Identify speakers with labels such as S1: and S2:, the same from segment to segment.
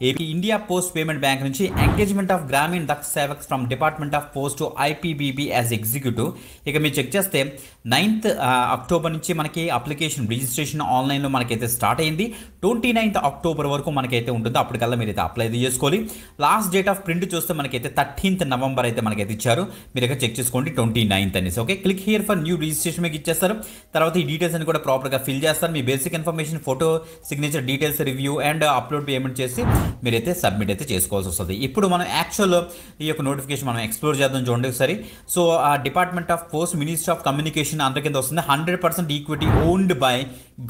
S1: AP India post payment bank నుంచి engagement of గ్రామీణ Daksha Sevak from department of post to IPBB as executive. ఇక మీరు check చేస్తే 9th October నుంచి మనకి అప్లికేషన్ రిజిస్ట్రేషన్ ఆన్లైన్లో మనకైతే స్టార్ట్ అయింది. 29th అక్టోబర్ వరకు మనకైతే ఉంటుందో అప్పటికల్లా మీరు అయితే అప్లై చేసుకోవాలి. లాస్ట్ డేట్ ఆఫ్ ప్రింట్ చూస్తే మనకైతే 13th నవంబర్ అయితే మనకైతే ఇచ్చారు. మీరు ఇక్కడ చెక్ చేసుకోండి 29th అనేసి. Okay, click here for new registration మీకు ఇచ్చేస్తారు. తర్వాత ఈ డీటెయిల్స్ అని కూడా ప్రాపర్గా ఫిల్ చేస్తారు. మీ basic information, photo, signature details, review and upload payment చేసి మీరైతే సబ్మిట్ అయితే చేసుకోవాల్సి వస్తుంది. ఇప్పుడు మనం యాక్చువల్ ఈ యొక్క నోటిఫికేషన్ మనం ఎక్స్ప్లోర్ చేద్దాం చూడండి ఒకసారి. సో ఆ department of post, ministry of communication అందరి కింద వస్తుంది. 100% equity owned by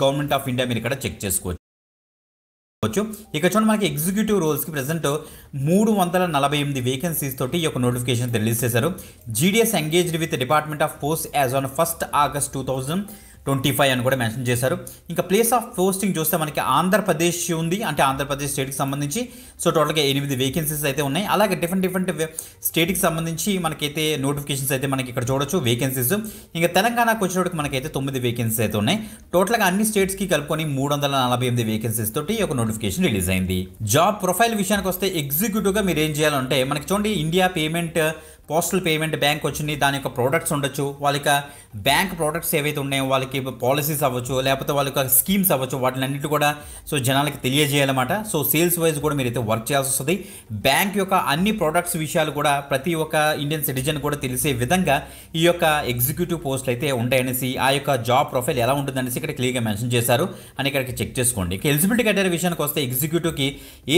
S1: government of India. మీరు ఇక్కడ చెక్ చేసుకోవచ్చు. ఇక చూడండి మనకి ఎగ్జిక్యూటివ్ రోల్స్కి ప్రెసెంట్ 348 వేకెన్సీస్ తోటి ఈ యొక్క నోటిఫికేషన్ రిలీజ్ చేశారు. GDS engaged with department of post as on 1st August 2025 అని కూడా మెన్షన్ చేశారు. ఇంకా ప్లేస్ ఆఫ్ పోస్టింగ్ చూస్తే మనకి ఆంధ్రప్రదేశ్ ఉంది, అంటే ఆంధ్రప్రదేశ్ స్టేట్కి సంబంధించి. సో టోటల్గా 8 వేకెన్సీస్ అయితే ఉన్నాయి. అలాగే డిఫరెంట్ స్టేట్కి సంబంధించి మనకైతే నోటిఫికేషన్స్ అయితే మనకి ఇక్కడ చూడొచ్చు వేకెన్సీస్. ఇంకా తెలంగాణకు వచ్చేటప్పుడు మనకైతే 9 వేకెన్సీస్ అయితే ఉన్నాయి. టోటల్గా అన్ని స్టేట్స్కి కలుపుకొని 348 వేకెన్సీస్ తోటి ఒక నోటిఫికేషన్ రిలీజ్ అయింది. జాబ్ ప్రొఫైల్ విషయానికి వస్తే ఎగ్జిక్యూటివ్గా మీరు ఏం చేయాలంటే మనకి చూడండి India payment postal payment bank వచ్చింది. దాని యొక్క ప్రోడక్ట్స్ ఉండొచ్చు, వాళ్ళ బ్యాంక్ ప్రోడక్ట్స్ ఏవైతే ఉన్నాయో వాళ్ళకి పాలసీస్ అవ్వచ్చు, లేకపోతే వాళ్ళ స్కీమ్స్ అవ్వచ్చు, వాటిని అన్నింటి కూడా సో జనాలకి తెలియజేయాలన్నమాట. సో సేల్స్ వైజ్ కూడా మీరైతే వర్క్ చేయాల్సి వస్తుంది. బ్యాంక్ యొక్క అన్ని ప్రోడక్ట్స్ విషయాలు కూడా ప్రతి ఒక్క ఇండియన్ సిటిజన్ కూడా తెలిసే విధంగా ఈ యొక్క ఎగ్జిక్యూటివ్ పోస్టులు అయితే ఉంటాయనేసి, ఆ యొక్క జాబ్ ప్రొఫైల్ ఎలా ఉంటుందనేసి ఇక్కడ క్లియర్గా మెన్షన్ చేశారు అని ఇక్కడికి చెక్ చేసుకోండి. ఎలిజిబిలిటీ క్రైటీరియా విషయానికి వస్తే ఎగ్జిక్యూటివ్కి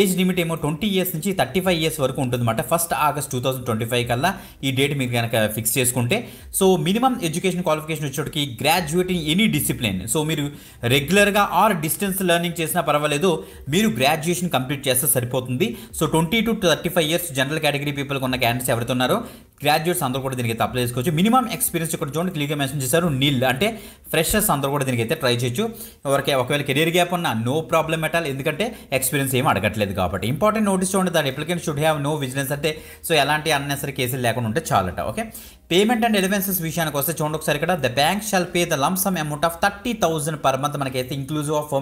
S1: ఏజ్ లిమిట్ ఏమో 20 years నుంచి 35 years వరకు ఉంటుందన్నమాట. 1st August 2025 కల్లా ఈ డేట్ మీరు కనుక ఫిక్స్ చేసుకుంటే. సో మినిమం ఎడ్యుకేషన్ క్వాలిఫికేషన్ వచ్చేటికి graduate in any discipline. So మీరు రెగ్యులర్గా ఆర్ డిస్టెన్స్ లెర్నింగ్ చేసినా పర్వాలేదు, మీరు గ్రాడ్యుయేషన్ కంప్లీట్ చేస్తే సరిపోతుంది. So 20 to 35 years general category పీపుల్కి ఉన్న క్యాండిడేట్స్ ఎవరైతే ఉన్నారో గ్రాడ్యుయేట్స్ అందరూ కూడా దీనికి అప్లై చేసుకోవచ్చు. మినిమం ఎక్స్పీరియన్స్ ఇక్కడ చూడండి క్లియర్గా మెన్షన్ చేశారు, నిల్, అంటే ఫ్రెషర్స్ అందరూ కూడా దీనికి అయితే ట్రై చేయొచ్చు. ఒకవేళ కెరీర్ గ్యాప్ ఉన్నా నో ప్రాబ్లమ్ ఎట్ ఆల్, ఎందుకంటే ఎక్స్పీరియన్స్ ఏం అడగట్లేదు కాబట్టి. ఇంపార్టెంట్ నోటీస్ చూడండి, దాని applicant should have no vigilance, అంటే సో ఎలాంటి అన్నెసరీ కేసులు లేకుండా ఉంటే చాలట. ఓకే, పేమెంట్ అండ్ ఎలివెన్సెస్ విషయానికి వస్తే చూడండి ఒకసారి ఇక్కడ the bank shall pay the lump sum amount of 30,000 per month మనకైతే inclusive of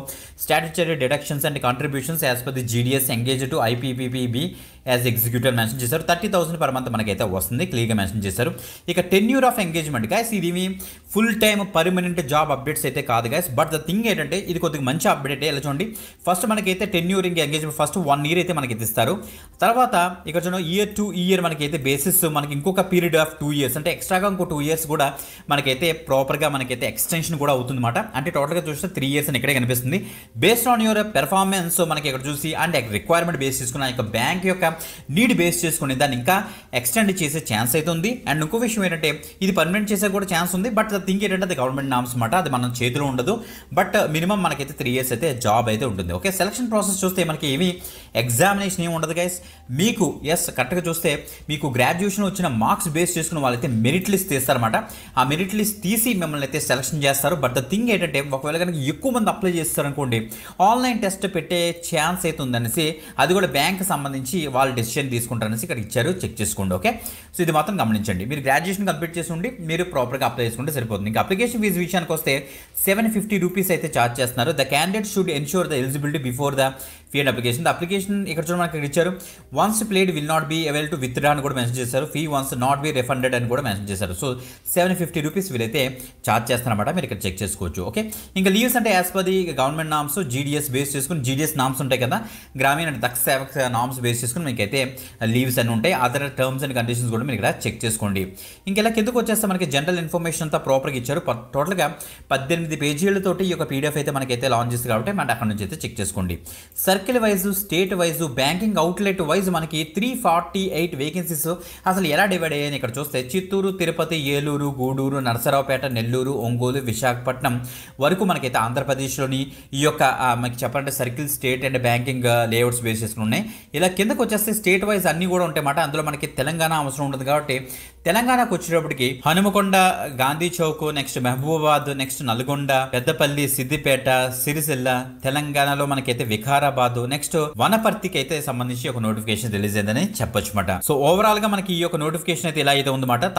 S1: statutory deductions and contributions as per the GDS engage to IPPB as executive mention చేశారు. 30,000 per month మనకైతే వస్తుంది, క్లియర్గా మెన్షన్ చేశారు. ఇక టెన్యూర్ ఆఫ్ ఎంగేజ్మెంట్ గైస్, ఇది full time permanent job updates అయితే కాదు గైస్. బట్ ద థింగ్ ఏంటంటే ఇది కొద్దిగా మంచి అప్డేట్. ఎలా చూడండి, ఫస్ట్ మనకైతే టెన్యూరింగ్ ఎంగేజ్మెంట్ ఫస్ట్ 1 year అయితే మనకి ఇస్తారు. తర్వాత ఇక్కడ చూడండి year to year మనకైతే బేసిస్ మనకి ఇంకొక పీరియడ్ ఆఫ్ 2 years, అంటే ఎక్స్ట్రాగా ఇంకో 2 years కూడా మనకైతే ప్రాపర్గా మనకైతే ఎక్స్టెన్షన్ కూడా అవుతుంది అనమాట. అంటే టోటల్గా చూస్తే 3 years అని ఇక్కడే కనిపిస్తుంది. బేస్డ్ ఆన్ యువర్ పెర్ఫార్మెన్స్ మనకి ఇక్కడ చూసి అండ్ రిక్వైర్మెంట్ బేస్ చేసుకుని, ఆ యొక్క బ్యాంక్ యొక్క నీడ్ బేస్ చేసుకుని దాన్ని ఇంకా ఎక్స్టెండ్ చేసే ఛాన్స్ అయితే ఉంది. అండ్ ఇంకో విషయం ఏంటంటే ఇది పర్మనెంట్ చేసే కూడా ఛాన్స్ ఉంది. బట్ థింక్ ఏంటంటే అది గవర్నమెంట్ నామ్స్ అనమాట, అది మన చేతిలో ఉండదు. బట్ మినిమం మనకైతే 3 years అయితే జాబ్ అయితే ఉంటుంది. ఓకే, సెలక్షన్ ప్రాసెస్ చూస్తే మనకి ఏమి ఎగ్జామినేషన్ ఏమి ఉండదు గైస్. మీకు కరెక్ట్గా చూస్తే మీకు గ్రాడ్యుయేషన్ వచ్చిన మార్క్స్ బేస్ చేసుకున్న వాళ్ళైతే మెరిట్ లిస్ట్ తీస్తారన్నమాట. ఆ మెరిట్ లిస్ట్ తీసి మిమ్మల్ని అయితే సెలక్షన్ చేస్తారు. బట్ ద థింగ్ ఏంటంటే ఒకవేళ కనుక ఎక్కువ మంది అప్లై చేస్తారనుకోండి, ఆన్లైన్ టెస్ట్ పెట్టే ఛాన్స్ అయితే ఉందనేసి, అది కూడా బ్యాంక్ సంబంధించి వాళ్ళు డెసిషన్ తీసుకుంటారనేసి ఇక్కడ ఇచ్చారు, చెక్ చేసుకోండి. ఓకే, సో ఇది మాత్రం గమనించండి. మీరు గ్రాడ్యుయేషన్ కంప్లీట్ చేసి ఉండి మీరు ప్రాపర్గా అప్లై చేసుకుంటే సరిపోతుంది. ఇంకా అప్లికేషన్ ఫీజు విషయానికి వస్తే 750 rupees అయితే ఛార్జ్ చేస్తున్నారు. The candidate should ensure the eligibility before the fee and application. The application ఇక్కడ చూడండి మనకి ఇచ్చారు, once paid will not be avail to withdraw అని కూడా మెన్షన్ చేశారు. Fee once not be refunded అని కూడా మెన్షన్ చేశారు. సో 750 rupees వీలైతే ఛార్జ్ చేస్తారన్నమాట, మీరు ఇక్కడ చెక్ చేసుకోవచ్చు. ఓకే, ఇంకా లీవ్స్ అంటే as per the government norms GDS base చేసుకుని, జీడీఎస్ నామ్స్ ఉంటాయి కదా, గ్రామీణ దక్ష సేవక్ నామ్స్ బేస్ చేసుకుని మీకైతే లీవ్స్ అని ఉంటాయి. అదర్ టర్మ్స్ అండ్ కండిషన్స్ కూడా మీరు ఇక్కడ చెక్ చేసుకోండి. ఇంకెలా కిందకు వచ్చేస్తే మనకి జనరల్ ఇన్ఫర్మేషన్ అంతా ప్రాపర్గా ఇచ్చారు. టోటల్గా 18 పేజీలతోటి ఈ యొక్క పీడిఎఫ్ అయితే మనకైతే లాంచ్ చేస్తుంది కాబట్టి మనం అక్కడ నుంచి అయితే చెక్ చేసుకోండి. Circle wise, state wise, banking outlet wise మనకి 348 వేకెన్సీస్ అసలు ఎలా డివైడ్ అయ్యాయని ఇక్కడ చూస్తే చిత్తూరు, తిరుపతి, ఏలూరు, గూడూరు, నరసరావుపేట, నెల్లూరు, ఒంగోలు, విశాఖపట్నం వరకు మనకైతే ఆంధ్రప్రదేశ్లోని ఈ యొక్క మనకి చెప్పాలంటే circle, state and banking layouts base చేసుకుని ఉన్నాయి. ఇలా కిందకు వచ్చేస్తే స్టేట్ వైజ్ అన్నీ కూడా ఉంటాయి అన్నమాట. అందులో మనకి తెలంగాణ అవసరం ఉంటుంది కాబట్టి తెలంగాణకు వచ్చేటప్పటికి హనుమకొండ, గాంధీ చౌక్, నెక్స్ట్ మహబూబాబాద్, నెక్స్ట్ నల్గొండ, పెద్దపల్లి, సిద్దిపేట, సిరిసిల్ల, తెలంగాణలో మనకైతే వికారాబాద్, నెక్స్ట్ వనపర్తికి అయితే సంబంధించి ఒక నోటిఫికేషన్ రిలీజ్ అయిందని చెప్పొచ్చు అన్నమాట. సో ఓవరాల్ గా మనకి ఈ యొక్క నోటిఫికేషన్ అయితే ఇలా అయితే ఉందన్నమాట.